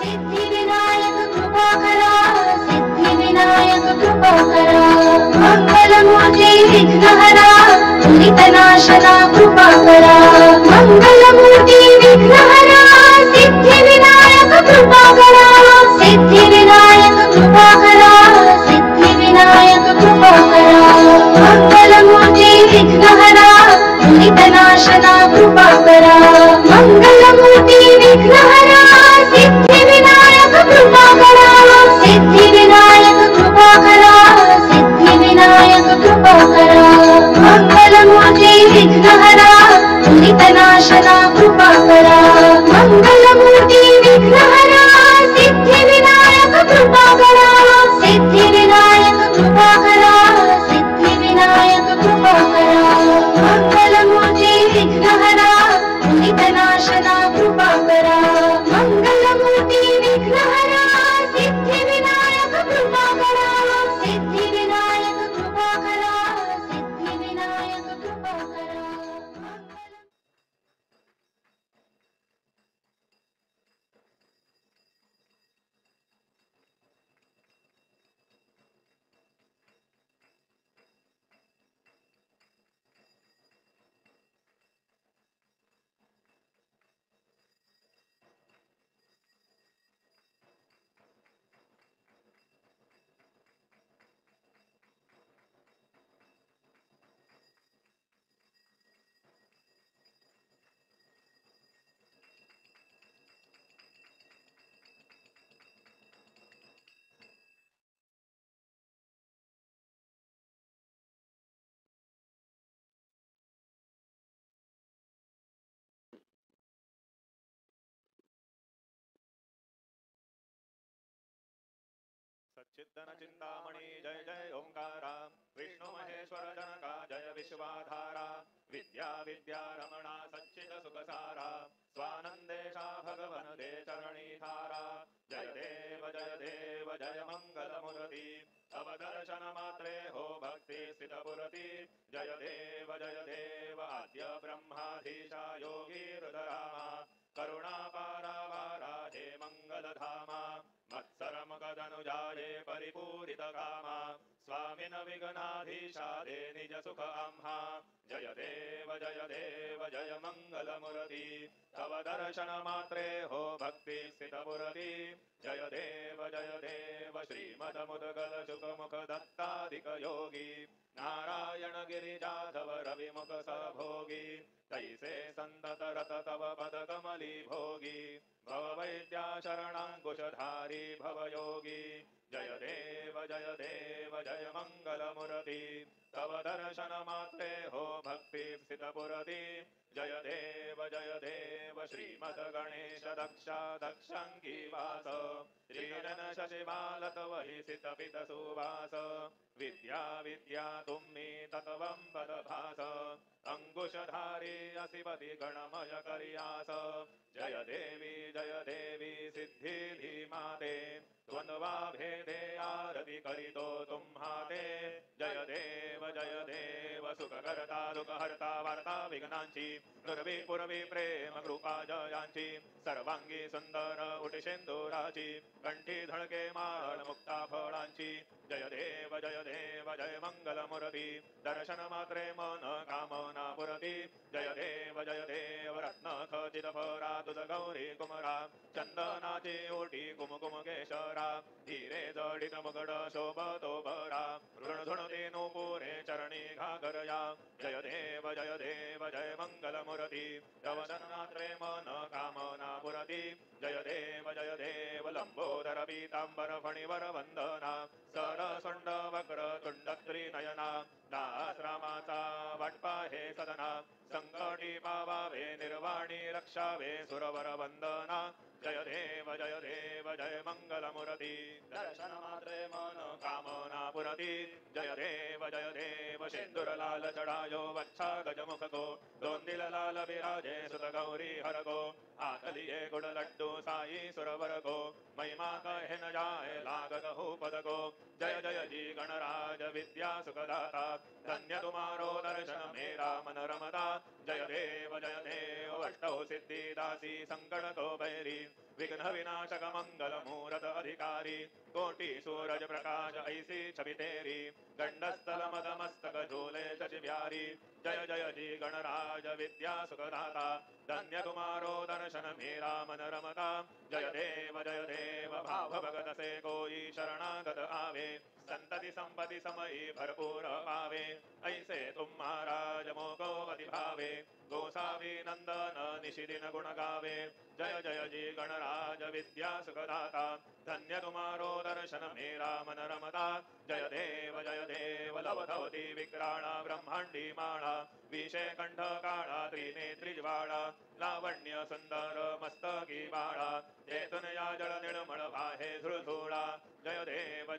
सिद्धिविनायक कृपा करा, सिद्धिविनायक कृपा करा। मंगलमूर्ती विघ्नहरा, दुरितनाशना कृपा करा। मंगलमूर्ती विघ्नहरा, सिद्धिविनायक कृपा करा, सिद्धिविनायक कृपा करा, सिद्धिविनायक कृपा करा। मंगलमूर्ती विघ्नहरा, दुरितनाशना कृपा करा। मंगलमूर्ती विघ्नहरा, सिद्धिविनायक कृपा करा, सिद्धिविनायक कृपा करा, सिद्धिविनायक कृपा करा। मंगलमूर्ती विघ्नहरा, दुरितनाशना कृपा करा। मंगलमूर्ती विघ्नहरा, सिद्धिविनायक कृपा करा, सिद्धिविनायक कृपा करा, सिद्धिविनायक कृपा करा। मंगलमूर्ती विघ्नहरा, दुरितनाशना कृपा करा। मंगलमूर्ती विघ्नहरा, सिद्धिविनायक कृपा करा, सिद्धिविनायक कृपा करा, सिद्धिविनायक कृपा करा। सच्चिदन चिंतामणि जय जय ओंकारा, विष्णु महेश्वर जनका जय विश्वाधारा। विद्या विद्या रमणा सच्चिद सुखसारा, स्वानंदेशा भगवन दे चरणी धारा। जय देव जय मंगल मूर्ति, तव दर्शन मात्रे हो भक्ति स्थित पुरति। जय देव आद्य ब्रह्माधीशा योगी हृदरामा, करुणा पारावारा हे मंगल धामा। मत्सर मगधनुजाये परिपूरित कामा, स्वामिन विघ्नाधीशा दे निज सुख आम्हा। जय देव जय मंगल मूर्ति, तव दर्शन मात्रे हो भक्ति स्थित पुरति। जय देव श्रीमद मुदगल सुख मुख दत्ताधिक योगी, नारायण गिरिजाधव रविमुख सभोगी। तैसे संतत रत तव पद कमली भोगी, भव वैद्या शरणांकुशधारी भवयोगी। जय देव जय मंगल मूर्ति, तव दर्शन मात्रे हो भक्ति स्थित पुरति। जय देव श्रीमद गणेश दक्षा दक्षंगी वास, श्रीजन शशिबाल तव हि सित पित सुवास। विद्या विद्या तुम्ही तत्वं पद भास, अंकुशधारी असिपति गणमय करियास। जय देवी सिद्धि धीमाते, द्वंद्वा भेदे आरती करितो तुम्हाते। जय देव सुख करता दुख हरता वार्ता विघ्नांची, नुरवी प्रेम कृपा जयांची। सर्वांगी सुंदर उटिशेंदुराची, कंठी धळके माळ मुक्ता फळांची। जय देव जय मंगल मूर्ति, दर्शन मात्रे मन कामना पुरती। जय देव रत्न खचित फरा तुझ गौरी कुमरा, चंदनाची ओटी कुमकुम केशरा। हिरे जडित मुगड शोभतो भरा, ऋणधुणते नूपुरे चरणी घागरया। जय देव जय मंगल मूर्ति, तव दर्शनात्रे मन कामना पुरती। जय देव लंबोदर पीतांबर फणिवर वंदना, सरसंड वक्र तुंड त्रिनयना। दाश्रमाचा वाटपा हे सदना, संकटी पावावे निर्वाणी रक्षावे सुरवर वंदना। जय देव जय मंगल मूर्ति, दर्शन मात्रे मन कामना पुरती। जय देव सिंदूर लाल चढ़ायो वच्छा गजमुख को, दोंदिल लाल विराजे सुत गौरी हर को। हाथ लिए गुड़ लड्डू साई सुरवर को, महिमा कहे न जाए लागत हो पद को। जय जी गणराज विद्या सुखदाता, धन्य तुम्हारो दर्शन मेरा मन रमता। जय देव अष्टौ सिद्धि दासी संकट को बैरी, विघ्न विघ्न विनाशक मंगल मूरत अधिकारी कोटि सूरज प्रकाश ऐसी छवि तेरी गंडस्थल मद मस्तक झूले शशि बिहारी जय जय जी गणराज विद्या सुखदाता धन्य तुम्हारो दर्शन मेरा मन रमता जय देव भाव भगत से कोई शरणागत आवे संतति संपत्ति समयी भरपूर पावे ऐसे तुम महाराज मोको अति भावे गोसावी नंदन निशिदिन गुण गावे जय जय जी गणराज विद्या सुखदाता धन्य तुम्हारो दर्शन मेरा मन रमता जय देव लवधवती विक्राणा ब्रह्मांडी माणा विषय कंठ काळा त्रिनेत्री ज्वाळा लावण्य सुंदर मस्तकी बाळा तेथून या जळ निर्मळ वाहे झुळझुळा जय देव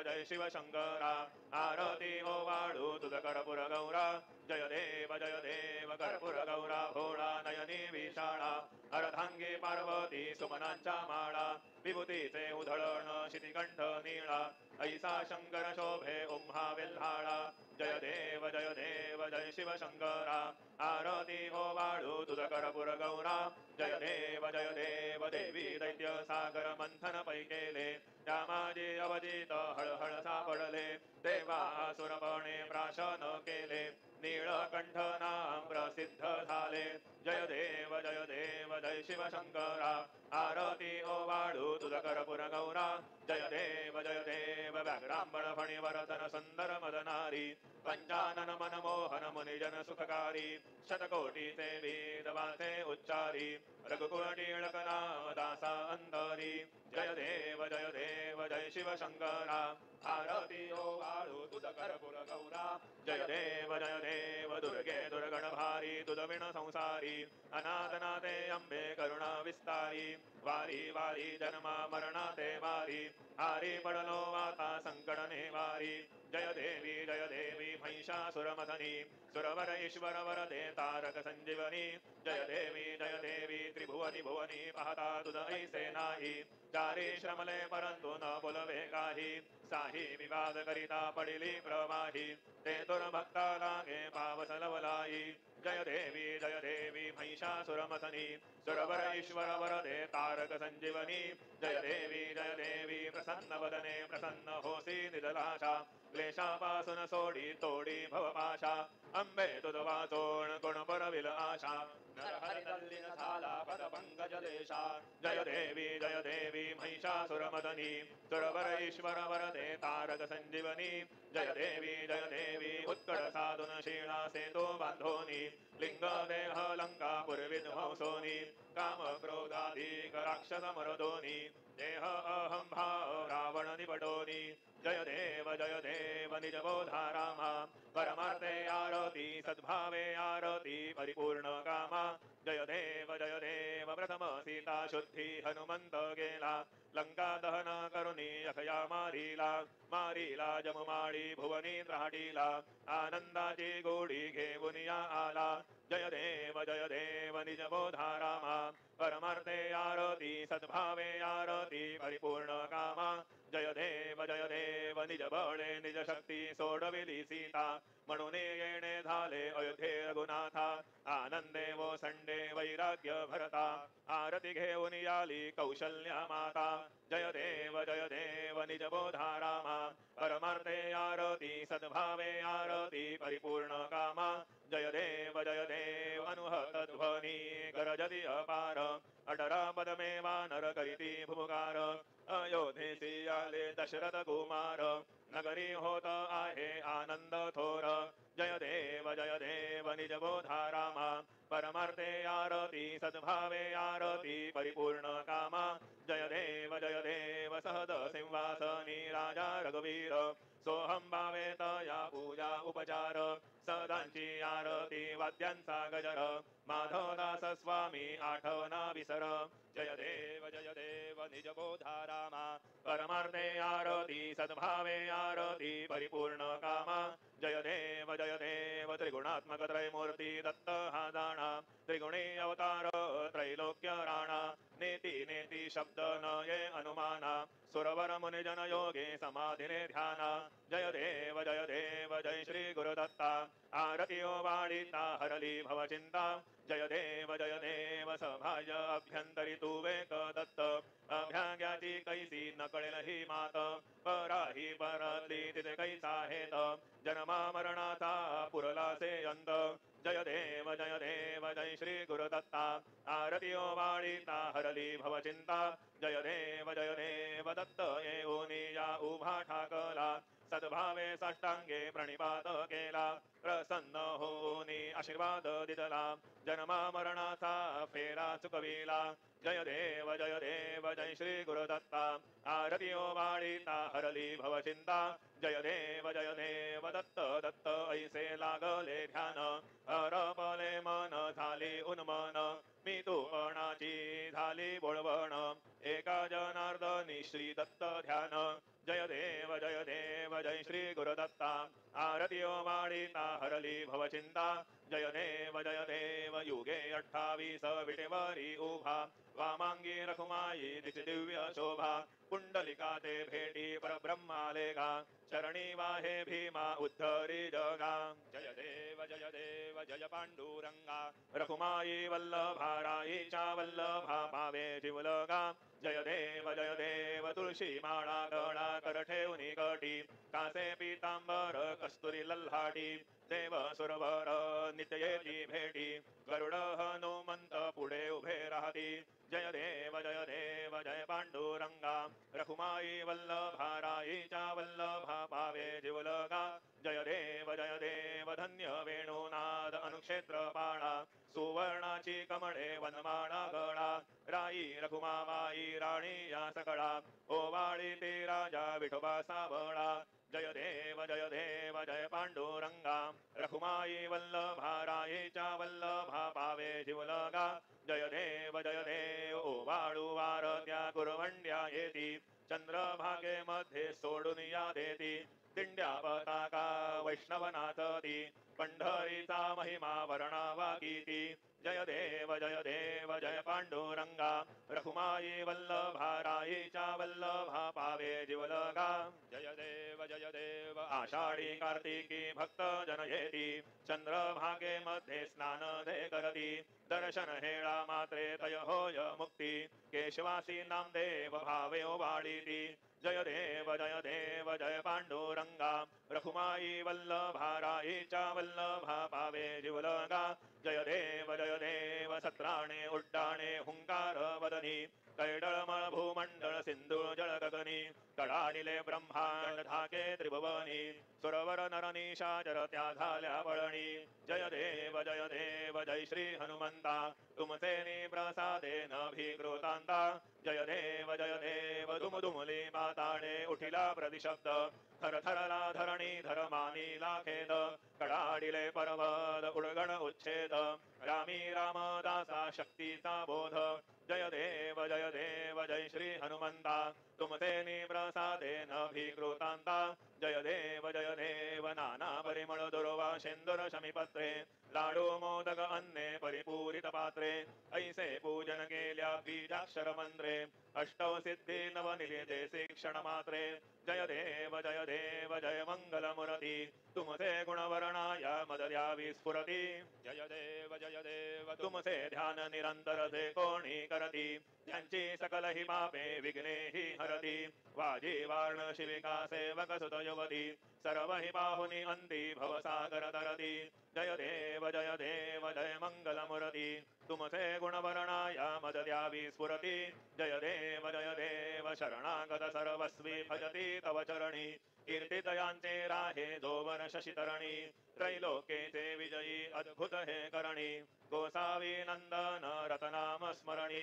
जय शिव शंकरा आरती ओ वाळू तुझ कर्पूर गौरा जय देव कर्पूर गौरा भोळा नयनी विशाळा अर्धांगी पार्वती सुमनांच्या माळा विभूतीचे उधळण शितिकंठ नीळा ऐसा शंकर शोभे उम्हा वेल्हाळा जय देव जय शिव शंकरा आरती ओ वाळू तुझ कर्पूर गौरा जय देव देवी दैत्य सागर मंथन पै केले त्या माझे अवजित हळहळ सापडले देवासुरपणे प्राशन केले नीळकंठ नाम प्रसिद्ध झाले जय देव जय शिव शंकरा आरती ओ वाळू तुझ कर्पूर गौरा जय देव व्याघ्रांबळ फणिवरतन सुंदर मदनारी पंचानन मनमोहन मुनिजन सुखकारी शतकोटीचे वेद वाचे उच्चारी रघुकुळ टिळक नाम दासा अंतरी जय देव जय शिव शंकरा आरती ओ वाळू तुझ कर्पूर गौरा जय देव दुर्गे दुर्गण भारी तुझ विण संसारी अनाथनाथे अंबे करुणा विस्तारी वारी वारी जन्मा मरणाते वारी हारी पडलो आता संकट नेवारी जय देवी महिषासुरमथनी सुरवर ईश्वर वरदे तारक संजीवनी जय देवी त्रिभुवनी भुवनी पाहता तुझ ऐसे नाही चारी श्रमले परंतु न बोलवे काही साही विवाद करिता पडिली प्रवाही ते तुर भक्ता लागे पावस लवलाई जय देवी महिषासुरमथनी सुरवर ईश्वर वरदे तारक संजीवनी जय देवी प्रसन्न वदने प्रसन्न होसी निजलाशा क्लेशापासून सोडी तोडी भवपाशा अंबे तुझ वाचोण गुण परविल आशा नरहरि तल्लीन झाला पद पंकज देशा जय देवी महिषासुरमदनी सुरवर ईश्वर वरदे तारक संजीवनी जय देवी उत्कट साधुन शीळा सेतो बांधोनी लिंग देह लंका पूर्विध्वंसोनी काम क्रोधाधिक राक्षस मरदोनी देह अहं भाव रावण निपटोनी जय देव निज बोधा रामा परमार्थे आरती सद्भावे आरती परिपूर्ण कामा जय देव प्रथम सीता शुद्धि हनुमंत गेला लंका दहन करुणी अखया मारीला जमुमाळी भुवनी त्राटीला आनंदाची गोडी घेऊन या आला जय देव निज बोधा रामा परमार्थे आरती सद्भावे आरती परिपूर्ण कामा जय देव निज बळे निज शक्ती सोडविली सीता म्हणून येणे झाले अयोध्ये रघुनाथा आनंदे वो संडे वैराग्य भरता आरती घेऊन याली कौशल्या माता जय देव निज बोधा रामा परमार्थे आरती सद्भावे आरती परिपूर्ण कामा जय देव अनुहत ध्वनी गरजति अपार अडरा पदमे वानर करीती भुमुगार अयोध्येसी आले दशरथ कुमार नगरी होत आहे आनंद थोर जय देव निज बोधा रामा परमार्थे आरती सद्भावे आरती परिपूर्ण कामा जय देव सहद सिंहासनी राजा रघुवीर सोहम भावेत या पूजा उपचार सदांची आरती वाद्यांचा गजर माधवदास स्वामी आठवना विसर जय देव निज बोधा रामा परमार्थे आरती सद्भावे आरती परिपूर्ण कामा जय देव त्रिगुणात्मक त्रयमूर्ती दत्त हा जाणा त्रिगुणी अवतार त्रैलोक्य राणा नेती शब्द न ये अनुमाना सुरवर मुनिजन योगे समाधिने ध्याना जय देव जय श्री गुरुदत्ता आरती ओ वाळीता हरली भवचिंता जय देव सभाय अभ्यंतरी तू वेक दत्त जन्मा मरणाचा पुरलासे अंत जय देव जय श्री गुरुदत्ता आरती ओवाळीता हरली भवचिंता जय देव दत्त येऊनी या उभा ठाकला सद्भावे साष्टांगे प्रणिपात केला प्रसन्न होऊनी आशीर्वाद दिदला जन्मा मरणाचा फेरा चुकविला जय देव जय श्री गुरुदत्ता आरती ओवाळीता हरली भवचिंता जय देव दत्त दत्त ऐसे लागले ध्यान हरपले मन झाली उन्मन मी तू अणाची झाली बोळवण एका जनार्दनी श्री दत्त ध्यान जय देव जय श्री गुरुदत्ता आरती ओवाळीता हरली भवचिंता जय देव युगे 28 विटेवरी उभा वामांगी रखुमाई दिसि दिव्य शोभा कुंडलिका ते भेटी परब्रह्माले गा चरणी वाहे भीमा उद्धरी जगा जय देव जय पांडुरंगा रखुमाई वल्लभा राईच्या वल्लभा पावे जीवलगा जय देव तुळशी माळा गळा कर ठेवणी कटी कासे पीतांबर कस्तुरी लल्हाटी देव सुरवर नित्ययेची भेटी गरुड हनुमंत पुढे उभे राहती जय देव जय पांडुरंगा रखुमाई वल्लभा राईच्या वल्लभा पावे जीवलगा जय देव धन्य वेणुनाद अनुक्षेत्र पाळा सुवर्णाची कमळे वनमाळा गळा राई रखुमाबाई राणी या सकळा ओवाळी ते राजा विठोबा सावळा जय देव जय पांडुरंगा रखुमाई वल्लभा राईच्या वल्लभा पावे जीवलगा जय देव ओवाळू वारत्या कुरवंड्या येती चंद्रभागे मध्ये सोडून या देती दिंड्या पताका वैष्णवनाथती पंढरीचा महिमा वर्णावा कीती जय देव जय पांडुरंगा रखुमाई वल्लभा राईच्या वल्लभा पावे जीवलगा जय देव आषाढी कार्तिकी भक्त जन येती चंद्रभागे मध्ये स्नान दे करती दर्शन हेळा मात्रे तय होय मुक्ती केशवासी नामदेव भावे ओवाळीती जय देव जय पांडुरंगा रखुमाई वल्लभा राईच्या वल्लभा पावे जीवलगा जय देव सत्राणे उड्डाणे हुंकार वदनी कैडळमळ भूमंडळ सिंधू जळ गगनी कडाडिले ब्रह्मांड धाके त्रिभुवनी सुरवर नरनीशाचर त्या झाल्या वळणी जय देव जय श्री हनुमंता तुमचे प्रसादेन भीकृतांता जय देव दुमदुमली माताडे उठिला प्रतिशब्द थरथरला धरणी धरमानीला खेद कडाडिले पर्वत उडगण उच्छेद रामी रामदासा शक्तीचा बोध जय देव जय श्री हनुमंता तुमते प्रसादेन भीकृतांता जय देव नाना परिमळ दुर्वा शेंदुर शमीपत्रे लाडू मोदक अन्ने परिपूरित पात्रे ऐसे पूजन केल्या बीजाक्षर मंत्रे अष्टौ सिद्धी नवनिलिते शिक्षण मात्रे जय देव जय मंगल मूर्ती तुमचे गुणवर्णाया मद द्यावी स्फुरती जय देव तुमचे ध्यान निरंतर जे कोणी करती त्यांची सकल ही पापे विघ्ने ही हरती वाजी वार्ण शिविका सेवक सुत युवती सर्व ही बाहुनी अंती भवसागर तरती जय देव जय मंगल मूर्ती तुमचे गुणवर्णाया मद द्यावी स्फुरती जय देव शरणागत सर्वस्वी भजती तव चरणी कीर्तिदयांचे राहे जोवर शशितरणी त्रैलोकेचे विजयी अद्भुत हे करणी गोसावी नंदन रतनाम स्मरणी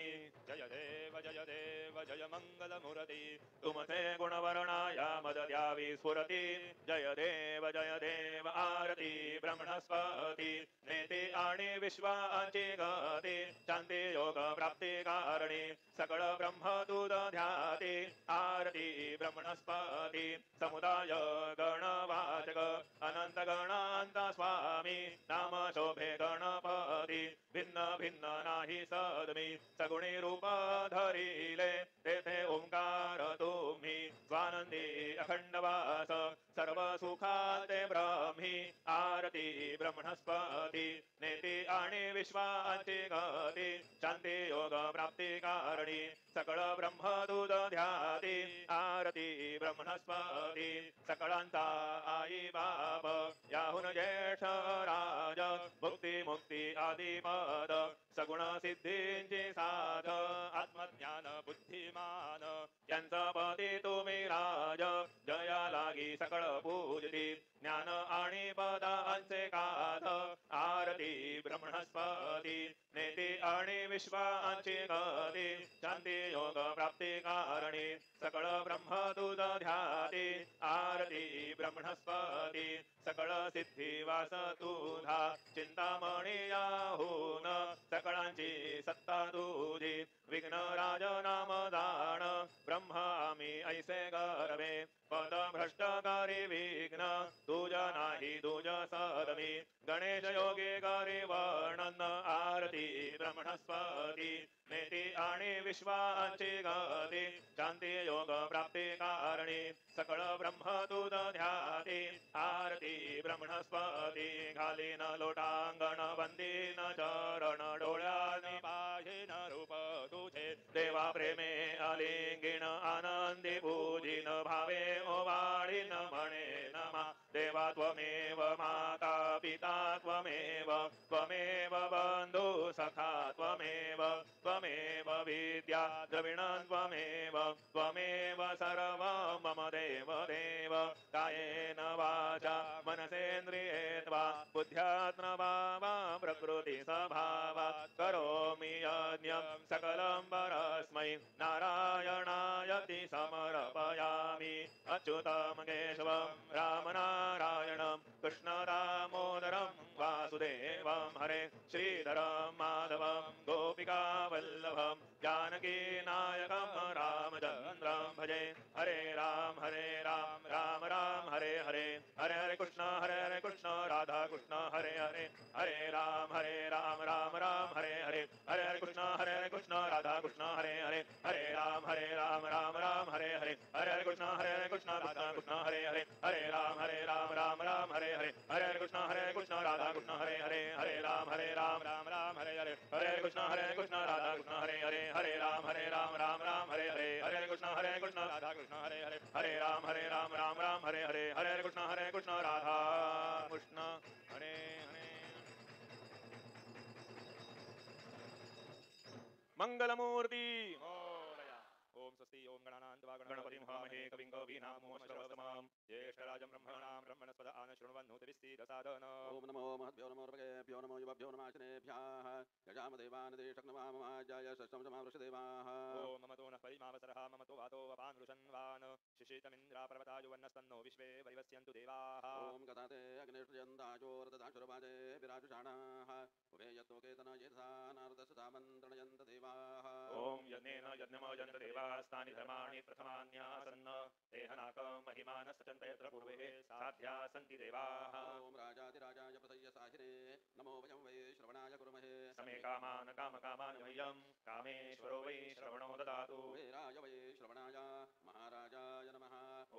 जय देव जय मंगल मूर्ती तुमचे गुणवर्णाया मद द्यावी स्फुरती जय देव आरती ब्रह्मणस्पती नेती आणि विश्वाची गती शांती योग प्राप्ती कारणी सकळ ब्रह्म दूध ध्याती आरती ब्रह्मणस्पती समुदाय गणवाचक अनंत गणांता स्वामी नाम शोभे गणपती भिन्न भिन्न नाही सदमी सगुणी रूप धरिले तेथे ओंकार तुम्ही स्वानंदी अखंडवास सर्व सुखाते ब्रह्मी आरती ब्रह्मणस्पती नेती आणि विश्वाची गती शांती योग प्राप्ती कारणी सकळ ब्रह्मदूत ध्याती आरती ब्रह्मणस्पती सकळांचा आई बाप याहुन ज्येष्ठ राज भुक्ती मुक्ती आदी पद सगुण सिद्धींची साध आत्मज्ञान बुद्धिमान यांचा पती तुम्ही राज जया लागी सकळ पूजती ज्ञान आणि पदांचे काध आरती ब्रह्मणस्पती नेती आणि विश्वांची गती शांती योग प्राप्ती कारणी सकळ ब्रह्म तुझ ध्याती आरती ब्रह्मणस्पती सकळ सिद्धी वास तुझा चिंतामणी याहून सकळांची सत्ता तुझी विघ्न राज नाम जाण ब्रह्म आम्ही ऐसे गर्वे पद भ्रष्टकारी विघ्न तुझ नाही तुझ सदमी गणेश योगी करी वर्णन आरती ब्रह्मणस्पती नेती आणि विश्वाची गती शांती योग प्राप्ती कारणी सकळ ब्रह्म तुझ ध्याती आरती ब्रह्मणस्पती घालीन लोटांगण वंदीन चरण डोळ्याने पाहिन रूप तुझे देवा प्रेमे अलिंगिण आनंदी पूजिन भावे ओवाळीन म्हणे नमा देवा त्वमेव माता पिता त्वमेव त्वमेव बंधु सखा त्वमेव त्वमेव विद्या द्रविणं त्वमेव त्वमेव सर्व मम देव देव कायेन वाचा मनसेन्द्रियेत्वा बुद्ध्यात्मना वा प्रकृति स्वभावात् करोमि यज्ञं सकलं परस्मै नारायणायति समर्पयामि अच्युतं केशवं रामनारायणं कृष्णदामोदरं वासुदेवं हरे श्रीधरं माधवं गोपिकावल्लभं जानकीनायकं रामचन्द्रं भजे हरे राम राम राम हरे हरे हरे हरे कृष्ण राधा कृष्ण हरे हरे हरे राम राम हरे हरे हरे हरे कृष्ण राधा कृष्ण हरे हरे हरे राम राम हरे हरे हरे हरे कृष्ण राधा कृष्ण हरे हरे हरे राम हरे हरे हरे हरे कृष्ण राधा कृष्ण हरे हरे हरे राम हरे हरे हरे कृष्ण राधा कृष्ण हरे हरे हरे राम हरे हरे हरे कृष्ण राधा कृष्ण हरे हरे हरे राम हरे हरे हरे कृष्ण राधा कृष्ण हरे हरे मंगलमूर्ती ओम स्वस्ति ओम गणानां गणपतिं हवामहे कविं कवीनामुपमश्रवस्तमां ज्येष्ठराजं ब्रह्मणां ब्रह्मणस्पद आनशृण्वन्नोतिभिस्सीदसादन ओम नमो महद्भ्यो नमो ऋभ्यो नमो युवभ्यो नमाशिनेभ्यः यजामदेवानदेशक्नमाममाज्याय षष्ठं समावृषदेवाः ओम ममतो नः परिमावसरः ममतो वातो वपानृषन्वान् शिशितमिन्द्रापर्वतायुवन्नस्तन्नो विश्वे वरिवस्यन्तु देवाः ओम गताते अग्नेष्टयन्ताजोरतदाशुरवाजे विराजुषाणाः उभे यत्तोकेतन येधा नारदसदामन्त्रणयन्त देवाः ओम यज्ञेन यज्ञमयन्त देवास्तानि धर्माणि प्रथमान्यासन्न देहनाकं महिमानस्तचन्त यत्र पूर्वे साध्या सन्ति देवाः ओम राजाधिराजाय प्रसय्य साहिरे नमो वयं वै श्रवणाय कुर्महे समे कामान् कामकामान् मह्यं कामेश्वरो वै श्रवणो ददातु कुबेराय वै श्रवणाय महाराजाय नमः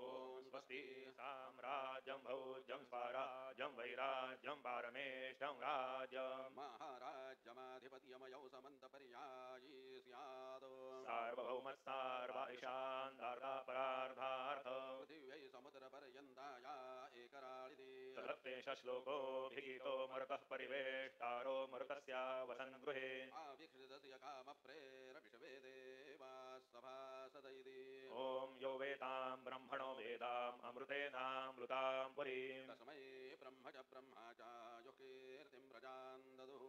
ओम स्वस्ति साम्राज्यं भोज्यं स्वराज्यं वैराज्यं पारमेष्ठं राज्यं महाराज्यमाधिपत्यमयौ समन्तपर्यायी स्यात् सार्वभौमस्सार्वाईशान्दार्धापरार्धार्थ पृथिव्यै समुद्रपर्यन्ताया एकराळिनी तदप्येष श्लोकोऽभिगीतो मरुतः परिवेष्टारो मरुतस्य वसन् गृहे आवीक्षितस्य कामप्रेरविषवे देवाः सभासदैति ॐ यो वेदां ब्रह्मणो वेदाम् अमृतेनामृतां पुरीं तस्मै ब्रह्म च ब्रह्मा च यो कीर्तिं प्रजां ददुः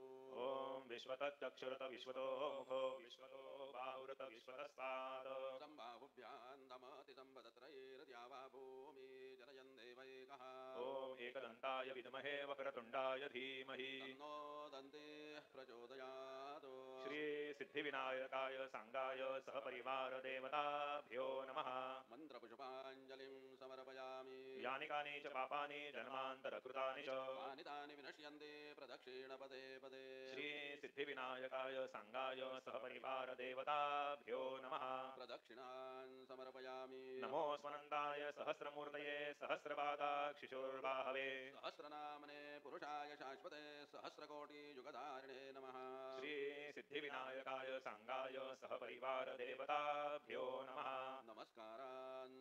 ॐ विश्वतच्चक्षुरत विश्वतो मुखो विश्वतो बाहुरत विश्वतस्तात् सम्बाहुभ्यां दमति सम्पदत्रैर्द्यावा भूमि जनयन् देवैकः ॐ एकदन्ताय विद्महे वक्रतुण्डाय धीमहि तन्नो दन्तिः प्रचोदयात् श्री सिद्धिविनायकाय सांगाय सहपरिवार देवताभ्यो नमः मन्त्रपुष्पाञ्जलिं समर्पयामि यानि कानि च पापानि जन्मान्तरकृतानि च तानि तानि विनश्यन्ति प्रदक्षिणपदे पदे श्री सिद्धिविनायकाय सांगाय सहपरिवार देवताभ्यो नमः प्रदक्षिणान् समर्पयामि नमो स्वनन्दाय सहस्रमूर्तये सहस्रपादाक्षिशोर्बाहवे सहस्रनामने पुरुषाय शाश्वते सहस्रकोटियुगधारिणे नमः श्री सिद्धिविनायकाय सांगाय सहपरिवार देवताभ्यो नमः नमस्कारान्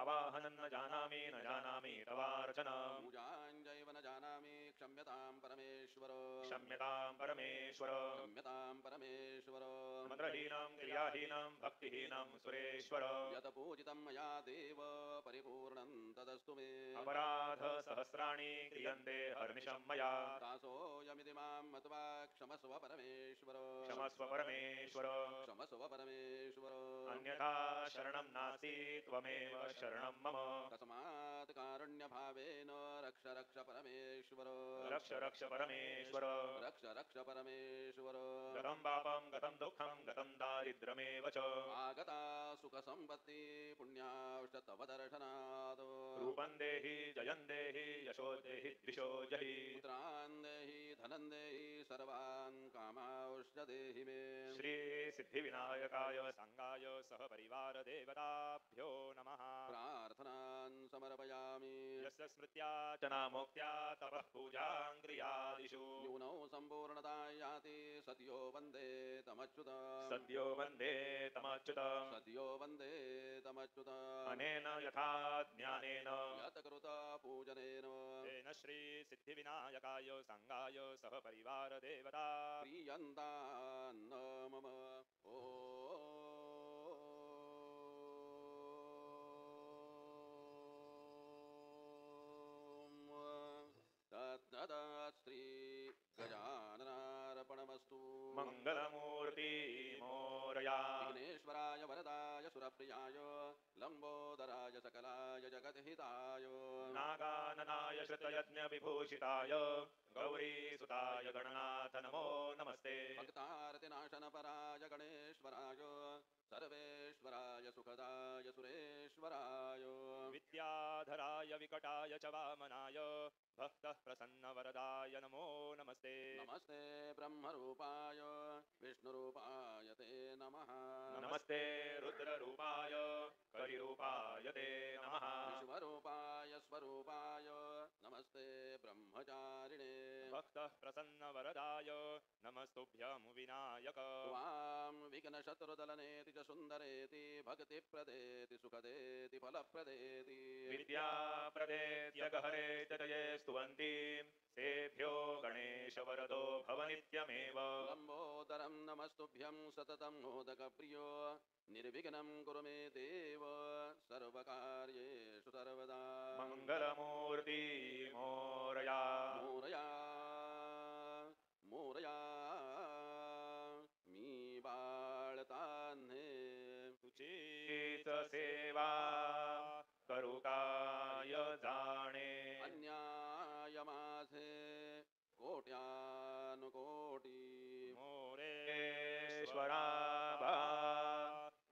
आवाहनं न जानामि तवार्चनम् पूजाञ्जैव न जानामि क्षम्यतां परमेश्वर क्षम्यतां परमेश्वर क्षम्यतां परमेश्वर मन्त्रहीनं क्रियाहीनं भक्तिहीनं सुरेश्वर यत् पूजितं मया देव परिपूर्णं तदस्तु मे अपराधसहस्राणि क्रियन्ते हर्निशं मया दासोऽयमिति मां मत्वा क्षमस्व परमेश्वर क्षमस्व परमेश्वर क्षमस्व परमेश्वर अन्यथा शरणं नास्ति त्वमेव शरणं मम तस्मात् कारुण्यभावेन रक्ष रक्ष परमेश्वर रक्ष रक्ष परमेश्वर रक्ष रक्ष परमेश्वर गतं पापं गतं दुःखं गतं दारिद्र्यमेव च आगता सुखसम्पत्ति पुण्याश्च तव दर्शनात् रूपं देहि जयं देहि यशो देहि द्विषो जहि पुत्रान् देहि धनं देहि सर्वान् कामाश्च देहि मे श्री सिद्धिविनायकाय संगाय सह परिवार देवताभ्यो नमः प्रार्थनान् समर्पयामि यस्य स्मृत्या च नामोक्त्या तपः पूजां क्रियादिषु न्यूनौ सम्पूर्णता याति सद्यो वन्दे तमच्युत सद्यो वन्दे तमच्युतम् सद्यो वन्दे तमच्युत अनेन यथा ज्ञानेन यत् कृत पूजनेन तेन श्री सिद्धिविनायकाय संगाय सह परिवार देवता प्रीयन्तान्न मम श्री गजाननार्पणमस्तु मंगलमूर्ति मोरया विघ्नेश्वराय वरदाय सुरप्रियाय लंबोदराय सकलाय जगद्हिताय नागाननाय श्रुतयज्ञ विभूषिताय गौरीसुताय गणनाथ नमो नमस्ते भक्तार्तिनाशनपराय गणेश्वराय सर्वेश्वराय सुखदाय सुरेश्वराय विद्याधराय विकटाय च वामनाय भक्तः प्रसन्नवरदाय नमो नमस्ते नमस्ते ब्रह्मरूपाय विष्णुरूपाय ते नमः नमस्ते रुद्ररूपाय कलिरूपाय ते नमः विश्वरूपाय स्वरूपाय नमस्ते ब्रह्मचारिणे भक्तः प्रसन्नवरदाय नमस्तुभ्यं विनायक त्वां विघ्नशत्रुदलनेति च सुन्दरेति भक्तिप्रदेति सुखदेति फलप्रदेति विद्याप्रदेत्यगहरे जये स्तुवन्ति तेभ्यो गणेशवरदो भवनित्यमेव लम्बोदरं नमस्तुभ्यं सततं मोदकप्रियो निर्विघ्नं कुरु मे देव सर्वकार्येषु सर्वदा मङ्गलमूर्ति मोरया मोरया मोरया मी बाळतान्हे तुचीत सेवा करुकाय जाणे अन्याय माझे कोट्यानुकोटी मोरेश्वरा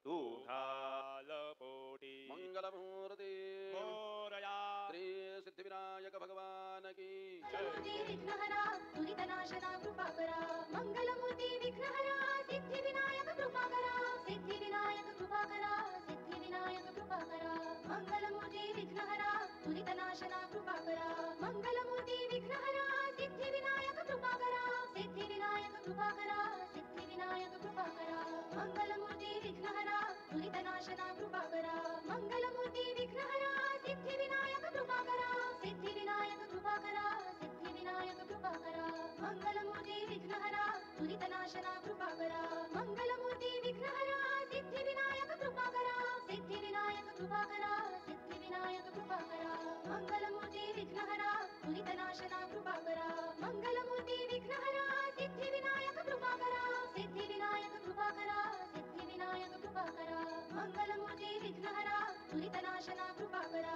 तू घालपोटी मंगलमूर्ती मोरया श्री सिद्धिविनायक भगवान की मंगलमूर्ती विघ्नहरा दुरितनाशना कृपाकरा मंगलमूर्ती विघ्नहरा सिद्धिविनायक कृपाकरा सिद्धिविनायक कृपाकरा सिद्धिविनायक कृपाकरा मंगलमूर्ती विघ्नहरा दुरितनाशना कृपाकरा मंगलमूर्ती विघ्नहरा सिद्धिविनायक कृपाकरा सिद्धिविनायक कृपाकरा सिद्धिविनायक कृपाकरा मंगलमूर्ती विघ्नहरा दुरितनाशना कृपाकरा मंगलमूर्ती विघ्नहरा सिद्धिविनायक कृपाकरा सिद्धिविनायक कृपाकरा सिद्धिविनायक कृपाकरा मंगलमूर्ती विघ्नहरा दुरितनाशना कृपाकरा मंगलमूर्ती विघ्नहरा सिद्धिविनायक कृपाकरा सिद्धिविनायक कृपाकरा सिद्धिविनायक कृपाकरा मंगलमूर्ती विघ्नहरा दुरितनाशना कृपाकरा मंगलमूर्ती विघ्नहरा सिद्धिविनायक कृपाकरा सिद्धिविनायक कृपाकरा सिद्धिविनायक कृपाकरा मंगलमूर्ती विघ्नहरा दुरितनाशना कृपाकरा